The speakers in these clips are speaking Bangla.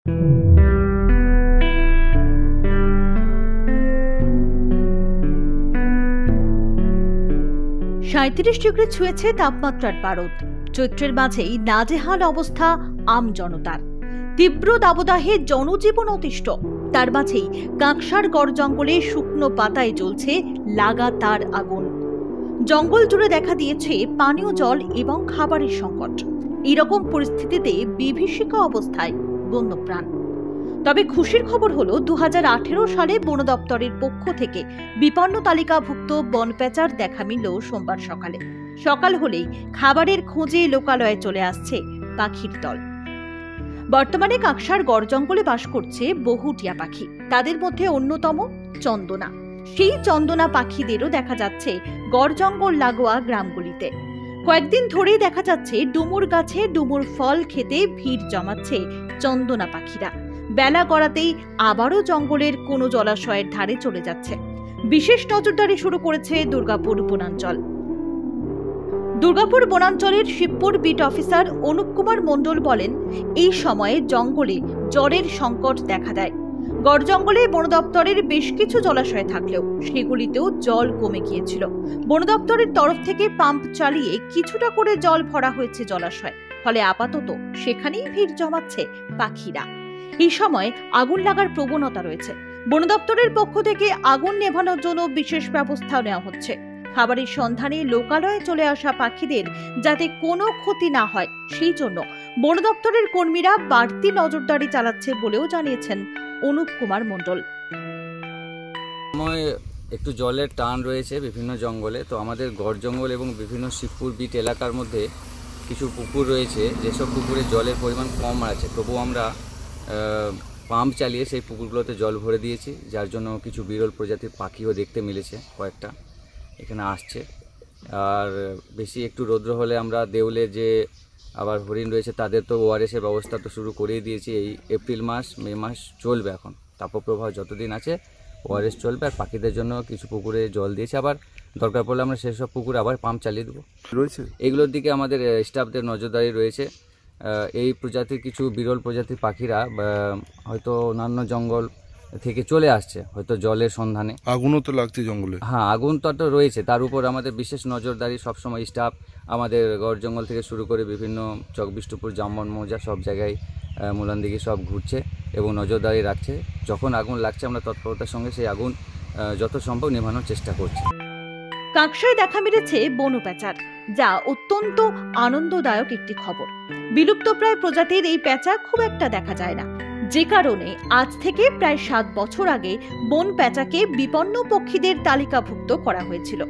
৩৭ ডিগ্রি ছুঁয়েছে তাপমাত্রার পারদ। চৈত্রের মাঝেই নাজেহাল অবস্থা আম জনতার। তীব্র দাবদাহে জনজীবন অতিষ্ঠ। তার মাঝেই কাঁকসার গড় জঙ্গলে শুকনো পাতায় জ্বলছে লাগাতার আগুন। জঙ্গল জুড়ে দেখা দিয়েছে পানীয় জল এবং খাবারের সংকট। এরকম পরিস্থিতিতে বিভীষিকা অবস্থায় বন্যপ্রাণ। তবে খুশির খবর হলো 2018 সালে বন দপ্তরের পক্ষ থেকে বিপন্ন তালিকাভুক্ত বনপ্যাঁচার দেখা মিলল সোমবার সকালে। সকাল হলেই খাবারের খোঁজে লোকালয়ে চলে আসছে পাখির দল। বর্তমানে কাঁকসার গড় জঙ্গলে বাস করছে বহু টিয়া পাখি। তাদের মধ্যে অন্যতম চন্দনা। সেই চন্দনা পাখিদেরও দেখা যাচ্ছে গড় জঙ্গল লাগোয়া গ্রামগুলিতে। কয়েকদিন ধরেই দেখা যাচ্ছে ডুমুর গাছে ডুমুর ফল খেতে ভিড় জমাচ্ছে চন্দনা পাখিরা। বেলা গড়াতেই আবারও জঙ্গলের কোনো জলাশয়ের ধারে চলে যাচ্ছে। বিশেষ নজরদারি শুরু করেছে দুর্গাপুর বনাঞ্চল। দুর্গাপুর বনাঞ্চলের শিবপুর বিট অফিসার অনুপ কুমার মণ্ডল বলেন, এই সময়ে জঙ্গলে জলের সংকট দেখা দেয়। গড় জঙ্গলে বন দপ্তরের বেশ কিছু জলাশয় থাকলেও সেগুলিতেও জল কমে গিয়েছিল। বন দপ্তরের তরফ থেকে পাম্প চালিয়ে কিছুটা করে জল ভরা হয়েছে জলাশয়। ফলে আপাতত সেখানেই ভিড় জমাচ্ছে পাখিরা। এই সময় আগুন লাগার প্রবণতা রয়েছে। বন দপ্তরের পক্ষ থেকে আগুন নেভানোর জন্য বিশেষ ব্যবস্থা নেওয়া হচ্ছে। খাবারের সন্ধানে লোকালয়ে চলে আসা পাখিদের যাতে কোনো ক্ষতি না হয় সেই জন্য বন দপ্তরের কর্মীরা বাড়তি নজরদারি চালাচ্ছে বলেও জানিয়েছেন অনুপ কুমার মণ্ডল। একটু জলের টান রয়েছে বিভিন্ন জঙ্গলে। তো আমাদের গড় জঙ্গল এবং বিভিন্ন শিবপুর বিট এলাকার মধ্যে কিছু পুকুর রয়েছে, যেসব পুকুরে জলের পরিমাণ কম আছে। তবু আমরা পাম্প চালিয়ে সেই পুকুরগুলোতে জল ভরে দিয়েছি, যার জন্য কিছু বিরল প্রজাতির পাখিও দেখতে মিলেছে, কয়েকটা এখানে আসছে। আর বেশি একটু রৌদ্র হলে আমরা দেউলে যে আবার হরিণ রয়েছে তাদের তো ওআরএসের ব্যবস্থা তো শুরু করেই দিয়েছি। এই এপ্রিল মাস মে মাস চলবে, এখন তাপপ্রবাহ যতদিন আছে ওআরএস চলবে। আর পাখিদের জন্য কিছু পুকুরে জল দিয়েছে, আবার দরকার পড়লে আমরা সেসব পুকুরে আবার পাম্প চালিয়ে দেবো রয়েছে। এগুলোর দিকে আমাদের স্টাফদের নজরদারি রয়েছে। এই প্রজাতির কিছু বিরল প্রজাতির পাখিরা হয়তো অন্যান্য জঙ্গল থেকে চলে আসছে, হয়তো জলের সন্ধানে। আগুনও তো লাগছে জঙ্গলে। হ্যাঁ, আগুন তো রয়েছে, তার উপর আমাদের বিশেষ নজরদারি সবসময়। স্টাফ আমাদের গড় জঙ্গল থেকে শুরু করে বিভিন্ন চকবিষ্টপুর, জামবন মৌজা সব জায়গায় মুলানদিঘি সব ঘুরছে এবং নজরদারি রাখছে। যখন আগুন লাগছে আমরা তৎপরতার সঙ্গে সেই আগুন যত সম্ভব নেভানোর চেষ্টা করছি। কাঁকসায় দেখা মিলেছে বনপ্যাঁচার, যা অত্যন্ত আনন্দদায়ক একটি খবর। বিলুপ্তপ্রায় প্রজাতির এই প্যাঁচা খুব একটা দেখা যায় না, যে কারণে আজ থেকে প্রায় 7 বছর আগে বন প্যাঁচাকে বিপন্ন পক্ষীদের তালিকাভুক্ত করা হয়েছিল।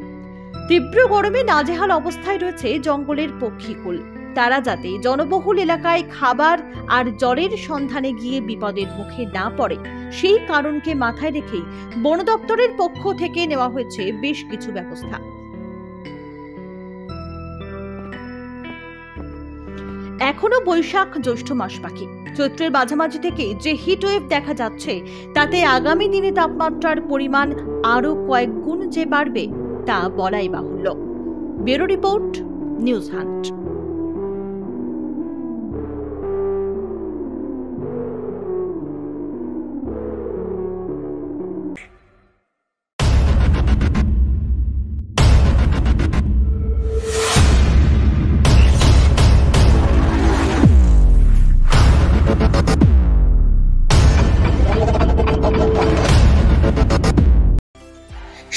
তীব্র গরমে নাজেহাল অবস্থায় রয়েছে জঙ্গলের পক্ষীকুল। তারা যাতে জনবহুল এলাকায় খাবার আর জলের সন্ধানে গিয়ে বিপদের মুখে না পড়ে, সেই কারণকে মাথায় রেখেই বন দপ্তরের পক্ষ থেকে নেওয়া হয়েছে বেশ কিছু ব্যবস্থা। এখনো বৈশাখ জ্যৈষ্ঠ মাস বাকি। চৈত্রের মাঝামাঝি থেকে যে হিটওয়েভ দেখা যাচ্ছে, তাতে আগামী দিনে তাপমাত্রার পরিমাণ আরো কয়েক গুণ যে বাড়বে তা বলাই বাহুল্য। Bureau report, news hunt.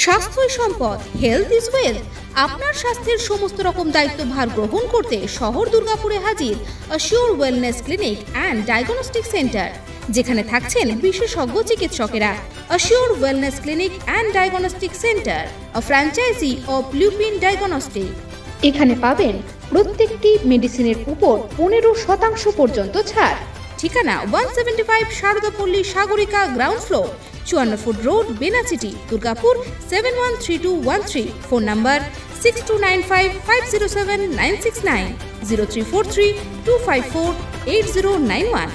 স্বাস্থ্যই সম্পদ, হেলথ ইজ ওয়েলথ। আপনার স্বাস্থ্যের সমস্ত রকম দায়িত্বভার গ্রহণ করতে শহর দুর্গাপুরে হাজির assure wellness clinic and diagnostic centre, যেখানে থাকছেন বিশেষজ্ঞ চিকিৎসকেরা। Assure wellness clinic and diagnostic centre, a franchise of Lupin diagnostic. এখানে পাবেন প্রত্যেকটি মেডিসিনের উপর 15% পর্যন্ত ছাড়। ঠিকানা 175 Saradapalli Sagarika, ground floor, 54 foot road, Benachity, Durgapur 713213। Phone number 6295507969, 034325480991।